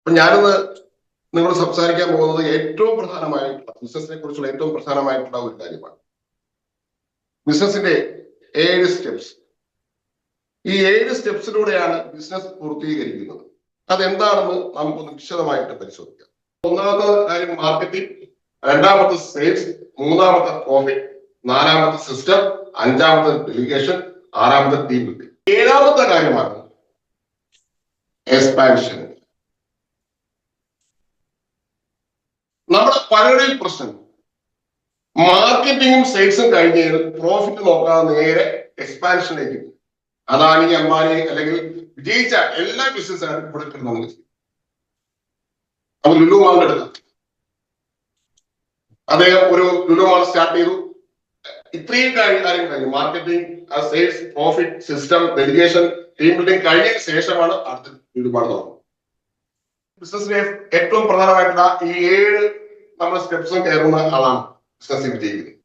അപ്പൊ ഞാനിന്ന് നിങ്ങൾ സംസാരിക്കാൻ പോകുന്നത് ഏറ്റവും പ്രധാനമായിട്ടുള്ള ബിസിനസിനെ കുറിച്ചുള്ള ഏറ്റവും പ്രധാനമായിട്ടുള്ള ഒരു കാര്യമാണ്. ബിസിനസിന്റെ 7 സ്റ്റെപ്സ്. ഈ 7 സ്റ്റെപ്സിലൂടെയാണ് ബിസിനസ് പൂർത്തീകരിക്കുന്നത്. അതെന്താണെന്ന് നമുക്കൊന്ന് വിശദമായിട്ട് പരിശോധിക്കാം. ഒന്നാമത്തെ കാര്യം മാർക്കറ്റിംഗ്, രണ്ടാമത്തെ സെയിൽസ്, മൂന്നാമത്തെ പ്രോഫിറ്റ്, നാലാമത്തെ സിസ്റ്റം, അഞ്ചാമത്തെ ഡെലിഗേഷൻ, ആറാമത്തെ ടീം ബിൽഡിംഗ്. ഏഴാമത്തെ കാര്യമാണ് എക്സ്പാൻഷൻ. നമ്മുടെ പലരുടെയും പ്രശ്നം മാർക്കറ്റിംഗും സെയിൽസും കഴിഞ്ഞ് പ്രോഫിറ്റ് നോക്കാതെ നേരെ എക്സ്പാൻഷനിലേക്ക്. അദാനി, അംബാനി അല്ലെങ്കിൽ വിജയിച്ച എല്ലാ ബിസിനസ്സുകാരും ഇവിടെ നമുക്ക് ചെയ്യും. അപ്പൊ ലുലു മാൾ എടുക്കാം. അദ്ദേഹം ഒരു ലുലു മാൾ സ്റ്റാർട്ട് ചെയ്തു. ഇത്രയും കാര്യങ്ങൾ കഴിഞ്ഞു. Marketing, sales, profit, system, delegation, team building കഴിഞ്ഞ ശേഷമാണ് അടുത്ത ലുലു മാൾ തുടങ്ങുന്നത്. ബിസിനസിലെ ഏറ്റവും പ്രധാനമായിട്ടുള്ള ഈ 7 നമ്മൾ സ്റ്റെപ്സും കയറുന്ന ആളാണ് ബിസിനസ് വിജയിക്കുന്നത്.